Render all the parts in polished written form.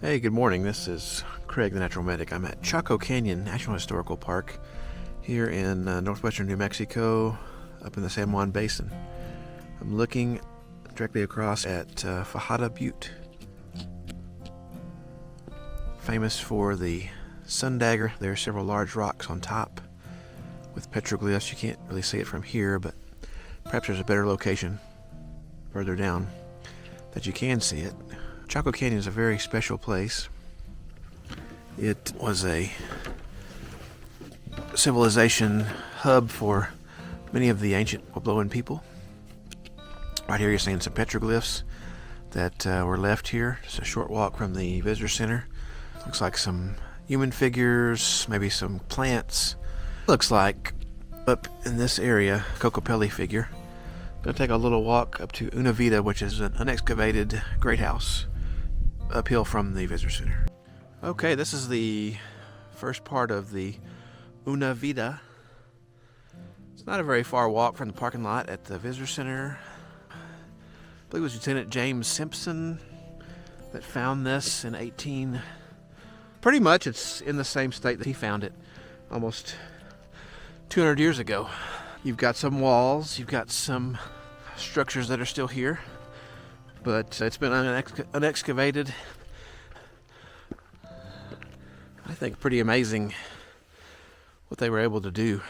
Hey, good morning. This is Craig, the Natural Medic. I'm at Chaco Canyon National Historical Park here in northwestern New Mexico, up in the San Juan Basin. I'm looking directly across at Fajada Butte, famous for the sun dagger. There are several large rocks on top with petroglyphs. You can't really see it from here, but perhaps there's a better location further down that you can see it. Chaco Canyon is a very special place. It was a civilization hub for many of the ancient Puebloan people. Right here you're seeing some petroglyphs that were left here. Just a short walk from the visitor center. Looks like some human figures, maybe some plants. Looks like up in this area, Cocopelli figure. Gonna take a little walk up to Una Vida, which is an unexcavated great house uphill from the visitor center. Okay, this is the first part of the Una Vida. It's not a very far walk from the parking lot at the visitor center. I believe it was Lieutenant James Simpson that found this in pretty much it's in the same state that he found it almost 200 years ago. You've got some walls, you've got some structures that are still here, but it's been unexcavated. I think pretty amazing what they were able to do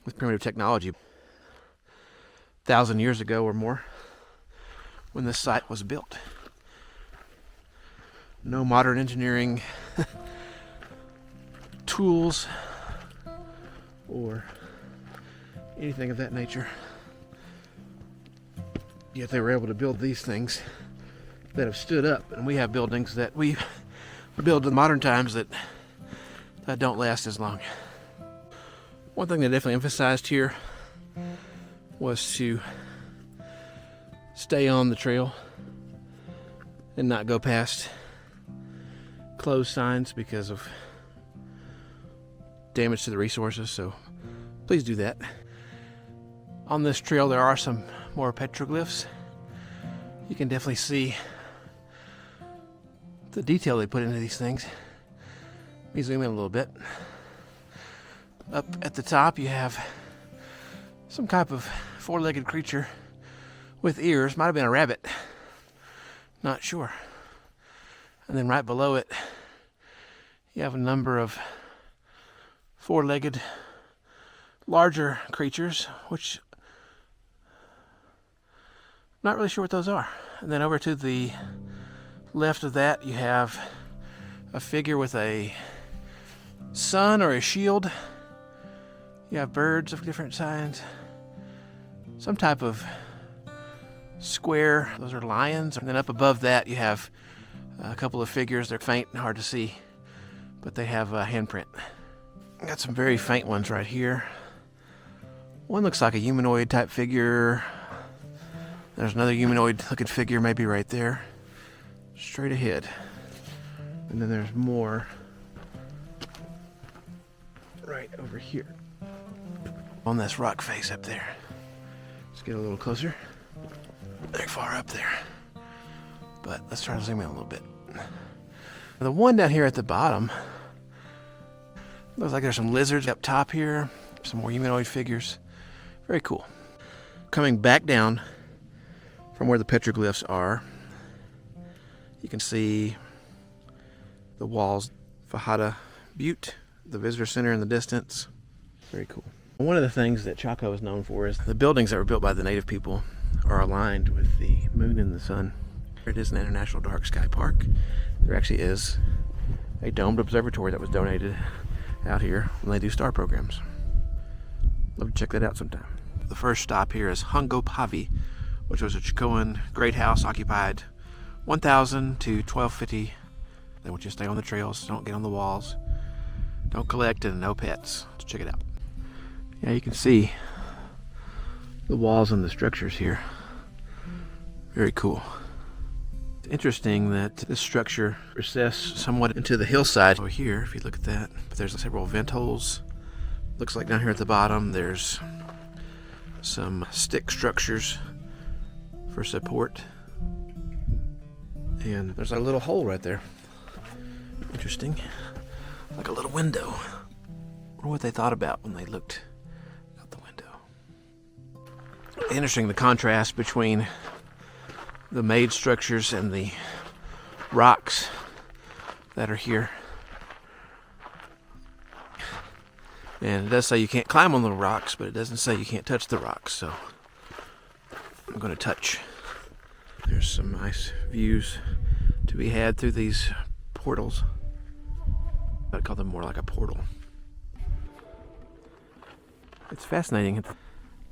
with primitive technology 1,000 years ago or more when this site was built. No modern engineering tools or anything of that nature. Yet they were able to build these things that have stood up, and we have buildings that we build in modern times that don't last as long. One thing they definitely emphasized here was to stay on the trail and not go past closed signs because of damage to the resources, so please do that. On this trail there are some more petroglyphs. You can definitely see the detail they put into these things. Let me zoom in a little bit. Up at the top you have some type of four-legged creature with ears. Might have been a rabbit, not sure. And then right below it you have a number of four-legged larger creatures, which I'm not really sure what those are. And then over to the left of that you have a figure with a sun or a shield. You have birds of different signs, some type of square. Those are lions. And then up above that you have a couple of figures. They're faint and hard to see, but they have a handprint. Got some very faint ones right here. One looks like a humanoid type figure. There's another humanoid looking figure maybe right there, straight ahead. And then there's more right over here on this rock face up there. Let's get a little closer. They're far up there, but let's try to zoom in a little bit. The one down here at the bottom looks like there's some lizards up top here, some more humanoid figures. Very cool. Coming back down from where the petroglyphs are, you can see the walls, Fajada Butte, the visitor center in the distance. Very cool. One of the things that Chaco is known for is the buildings that were built by the native people are aligned with the moon and the sun. It is an international dark sky park. There actually is a domed observatory that was donated out here when they do star programs. Love to check that out sometime. The first stop here is Hongopavi, which was a Chacoan great house occupied 1000 to 1250. They want you to stay on the trails, don't get on the walls, don't collect, and no pets. Let's check it out. Yeah, you can see the walls and the structures here. Very cool. It's interesting that this structure recessed somewhat into the hillside over here, if you look at that. But there's several vent holes. Looks like down here at the bottom there's some stick structures for support. And there's a little hole right there. Interesting. Like a little window. I wonder what they thought about when they looked out the window. Interesting, the contrast between the made structures and the rocks that are here. And it does say you can't climb on the rocks, but it doesn't say you can't touch the rocks, so I'm going to touch. There's some nice views to be had through these portals. I'd call them more like a portal. It's fascinating.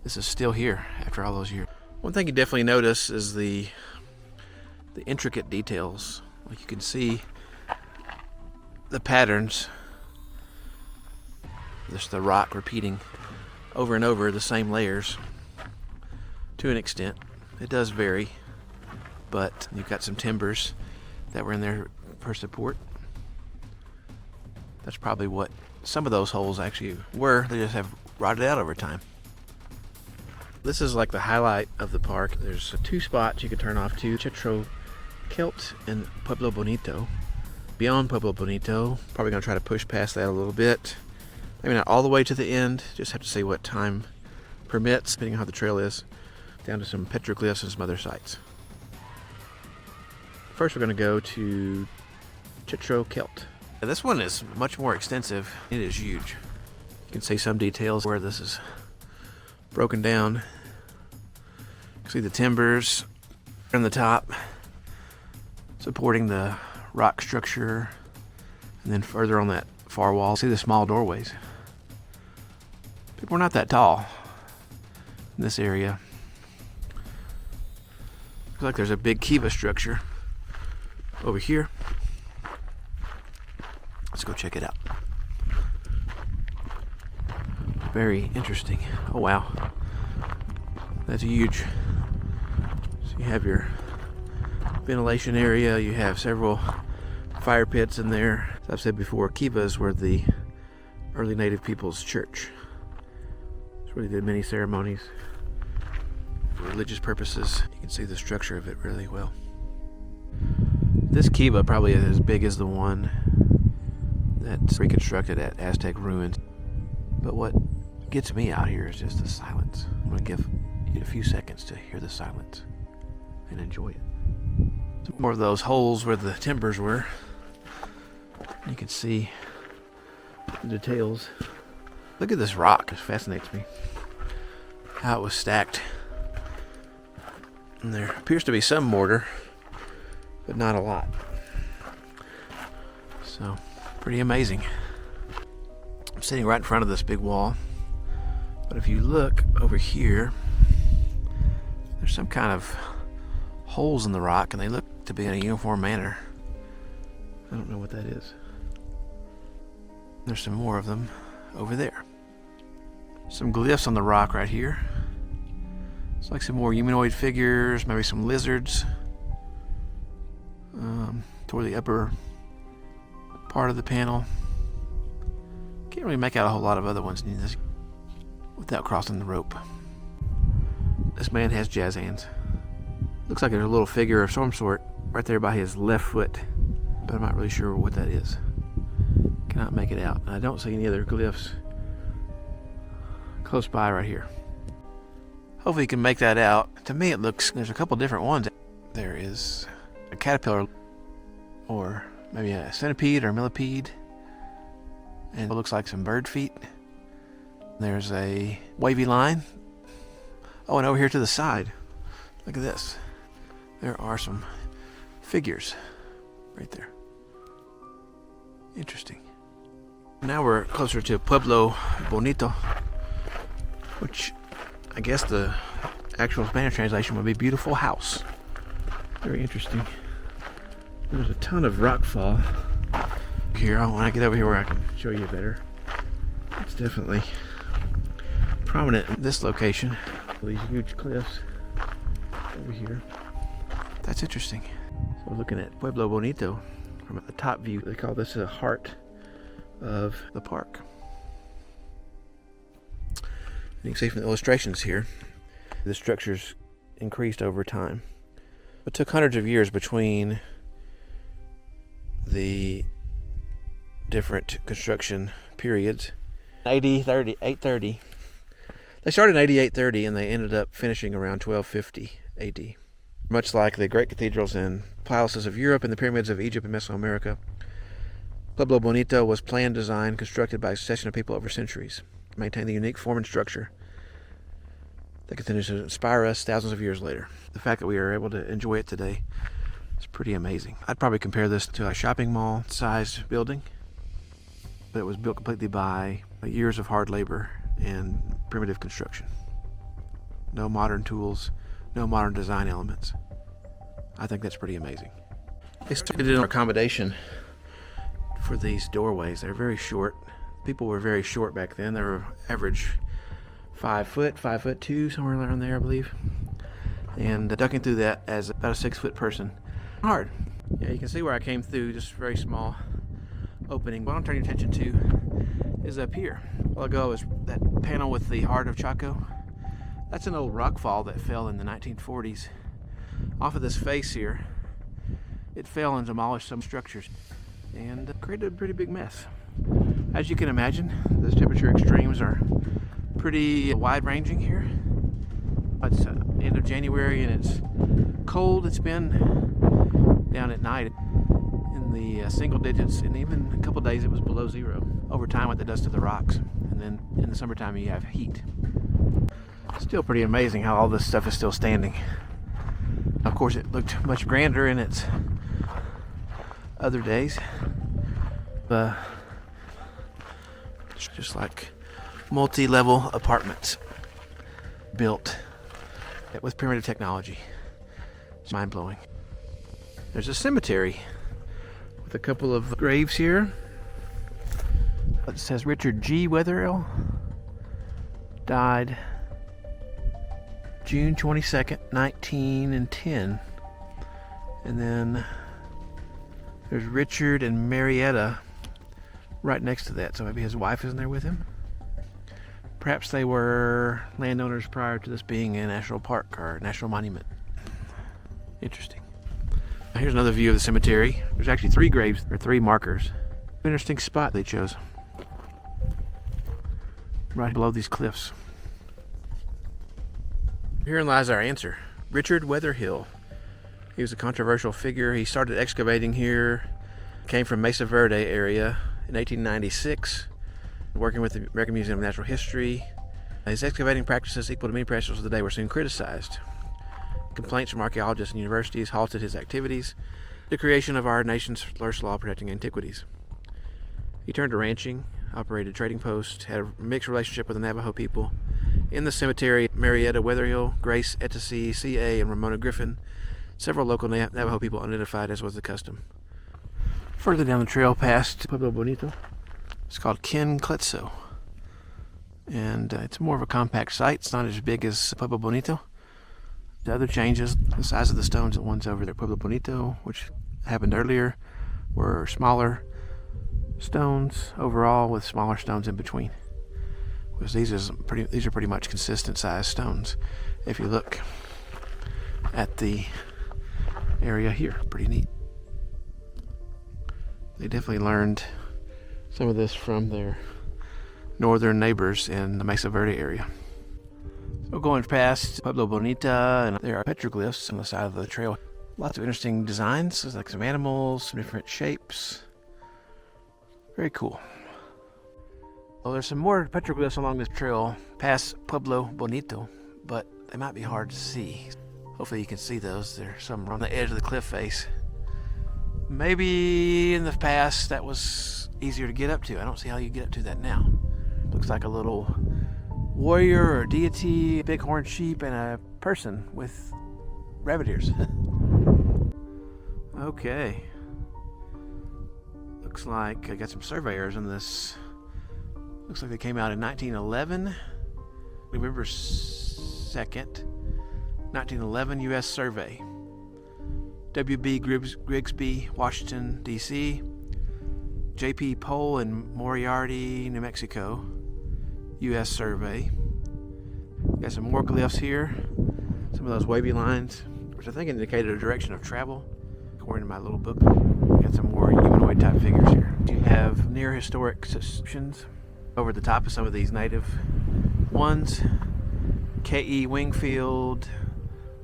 This is still here after all those years. One thing you definitely notice is the intricate details. Like you can see the patterns. Just the rock repeating over and over the same layers to an extent. It does vary, but you've got some timbers that were in there for support. That's probably what some of those holes actually were. They just have rotted out over time. This is like the highlight of the park. There's two spots you can turn off to: Petrogylphs and Pueblo Bonito. Beyond Pueblo Bonito, probably gonna try to push past that a little bit. Maybe not all the way to the end, just have to see what time permits, depending on how the trail is, down to some petroglyphs and some other sites. First we're going to go to Petrogylphs. This one is much more extensive. It is huge. You can see some details where this is broken down. You can see the timbers on the top supporting the rock structure, and then further on that far wall, see the small doorways. People are not that tall in this area. Looks like there's a big Kiva structure over here. Let's go check it out. Very interesting. Oh wow, that's huge. So you have your ventilation area, you have several fire pits in there. As I've said before, Kivas were the early native people's church. It's where they did many ceremonies for religious purposes. You can see the structure of it really well. This Kiva probably is as big as the one that's reconstructed at Aztec ruins. But what gets me out here is just the silence. I'm going to give you a few seconds to hear the silence and enjoy it. Some more of those holes where the timbers were. You can see the details. Look at this rock, it fascinates me. How it was stacked. And there appears to be some mortar, but not a lot. So, pretty amazing. I'm sitting right in front of this big wall, but if you look over here, there's some kind of holes in the rock, and they look to be in a uniform manner. I don't know what that is. There's some more of them over there. Some glyphs on the rock right here. It's like some more humanoid figures, maybe some lizards. Toward the upper part of the panel. Can't really make out a whole lot of other ones without crossing the rope. This man has jazz hands. Looks like there's a little figure of some sort right there by his left foot, but I'm not really sure what that is. Cannot make it out. I don't see any other glyphs close by right here. Hopefully you can make that out. To me it looks, there's a couple different ones. There is a caterpillar, or maybe a centipede or millipede, and it looks like some bird feet. There's a wavy line. Oh, and over here to the side, look at this. There are some figures right there. Interesting. Now we're closer to Pueblo Bonito, which I guess the actual Spanish translation would be beautiful house. Very interesting. There's a ton of rockfall here. When I get over here where I can show you better, it's definitely prominent in this location. These huge cliffs over here. That's interesting. So we're looking at Pueblo Bonito from the top view. They call this the heart of the park. You can see from the illustrations here, the structures increased over time. It took hundreds of years between the different construction periods. 830. They started in 830 and they ended up finishing around 1250 AD. Much like the great cathedrals and palaces of Europe and the pyramids of Egypt and Mesoamerica, Pueblo Bonito was planned, designed, constructed by a succession of people over centuries, maintaining the unique form and structure that continues to inspire us thousands of years later. The fact that we are able to enjoy it today is pretty amazing. I'd probably compare this to a shopping mall-sized building, but it was built completely by years of hard labor and primitive construction. No modern tools, no modern design elements. I think that's pretty amazing. They started an accommodation for these doorways. They're very short. People were very short back then. They were average 5 foot, 5'2", somewhere around there, I believe. And ducking through that as about a 6 foot person, hard. Yeah, you can see where I came through, just a very small opening. What I'm turning your attention to is up here. A while ago was that panel with the heart of Chaco. That's an old rock fall that fell in the 1940s. Off of this face here, it fell and demolished some structures and created a pretty big mess. As you can imagine, those temperature extremes are pretty wide-ranging here. It's end of January and it's cold. It's been down at night in the single digits, and even a couple days it was below zero. Over time, what that does to the rocks, and then in the summertime you have heat. Still pretty amazing how all this stuff is still standing. Of course, it looked much grander in its other days. It's just like multi-level apartments built with primitive technology. It's mind-blowing. There's a cemetery with a couple of graves here. It says Richard G. Wetherill died June 22nd, 1910. And then there's Richard and Marietta right next to that. So maybe his wife is in there with him. Perhaps they were landowners prior to this being a national park or national monument. Interesting. Now here's another view of the cemetery. There's actually 3 graves, or 3 markers. Interesting spot they chose. Right below these cliffs. Herein lies our answer. Richard Wetherill. He was a controversial figure. He started excavating here, came from Mesa Verde area in 1896, working with the American Museum of Natural History. His excavating practices, equal to many professionals of the day, were soon criticized. Complaints from archaeologists and universities halted his activities. The creation of our nation's first law protecting antiquities. He turned to ranching, operated trading posts, had a mixed relationship with the Navajo people. In the cemetery, Marietta Wetherill, Grace Etesy, C.A., and Ramona Griffin, several local Navajo people unidentified, as was the custom. Further down the trail past Pueblo Bonito, it's called Kletso. And it's more of a compact site. It's not as big as Pueblo Bonito. The other changes, the size of the stones, the ones over there, Pueblo Bonito, which happened earlier, were smaller stones overall with smaller stones in between. Because these are pretty much consistent sized stones. If you look at the area here, pretty neat. They definitely learned some of this from their northern neighbors in the Mesa Verde area. So going past Pueblo Bonita, and there are petroglyphs on the side of the trail. Lots of interesting designs. There's like some animals, some different shapes. Very cool. Well, there's some more petroglyphs along this trail past Pueblo Bonito, but they might be hard to see. Hopefully you can see those. There's some on the edge of the cliff face. Maybe in the past that was easier to get up to. I don't see how you get up to that now. Looks like a little warrior or deity, bighorn sheep, and a person with rabbit ears. Okay. Looks like I got some surveyors on this. Looks like they came out in 1911, November 2nd, 1911 U.S. survey. W.B. Grigsby, Washington, D.C. J.P. Pohl in Moriarty, New Mexico, U.S. survey. Got some more glyphs here. Some of those wavy lines, which I think indicated a direction of travel. according to my little book. We got some more humanoid type figures here. You have near historic sections over the top of some of these native ones. K.E. Wingfield,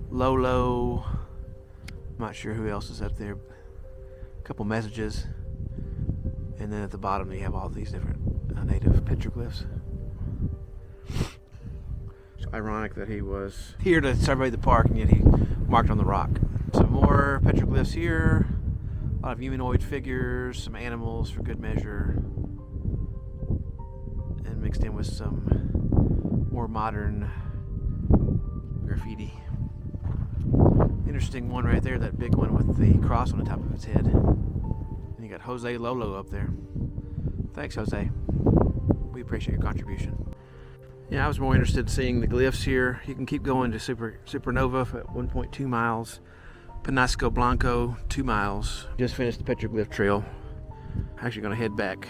Lolo, I'm not sure who else is up there. A couple messages. And then at the bottom you have all these different native petroglyphs. It's ironic that he was here to survey the park and yet he marked on the rock. Some more petroglyphs here. A lot of humanoid figures, some animals for good measure. And mixed in with some more modern graffiti. Interesting one right there, that big one with the cross on the top of its head. And you got Jose Lolo up there. Thanks, Jose. We appreciate your contribution. Yeah, I was more interested in seeing the glyphs here. You can keep going to Supernova at 1.2 miles. Penasco Blanco, 2 miles. Just finished the Petroglyph Trail. Actually going to head back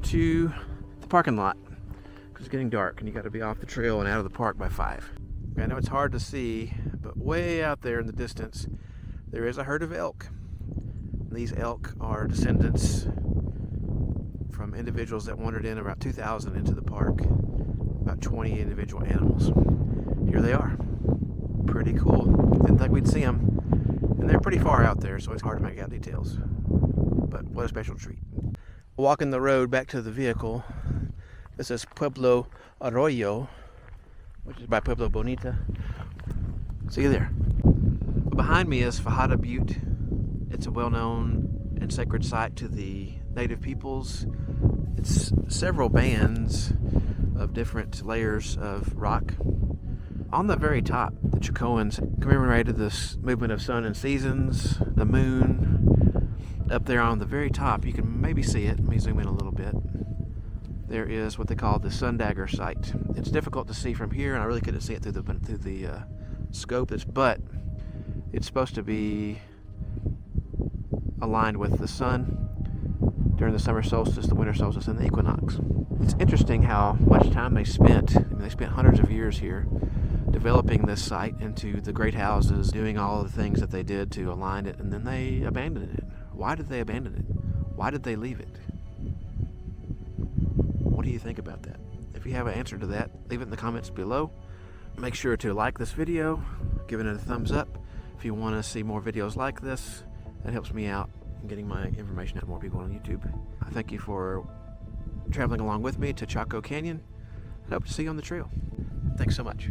to the parking lot because it's getting dark and you got to be off the trail and out of the park by 5. I know it's hard to see, but way out there in the distance, there is a herd of elk. These elk are descendants from individuals that wandered in about 2000 into the park. About 20 individual animals. Here they are. Pretty cool. Didn't think we'd see them. And they're pretty far out there, so it's hard to make out details. But what a special treat. Walking the road back to the vehicle. This is Pueblo Arroyo, which is by Pueblo Bonito. See you there. Behind me is Fajada Butte. It's a well-known and sacred site to the native peoples. It's several bands of different layers of rock. On the very top, the Chacoans commemorated this movement of sun and seasons, the moon. Up there on the very top, you can maybe see it. Let me zoom in a little bit. There is what they call the sun dagger site. It's difficult to see from here, and I really couldn't see it through the scope. But it's supposed to be aligned with the sun during the summer solstice, the winter solstice, and the equinox. It's interesting how much time they spent. I mean, they spent hundreds of years here developing this site into the great houses, doing all of the things that they did to align it, and then they abandoned it. Why did they abandon it? Why did they leave it? What do you think about that? If you have an answer to that, leave it in the comments below. Make sure to like this video, give it a thumbs up. If you want to see more videos like this, that helps me out in getting my information out to more people on YouTube. I thank you for traveling along with me to Chaco Canyon. I hope to see you on the trail. Thanks so much.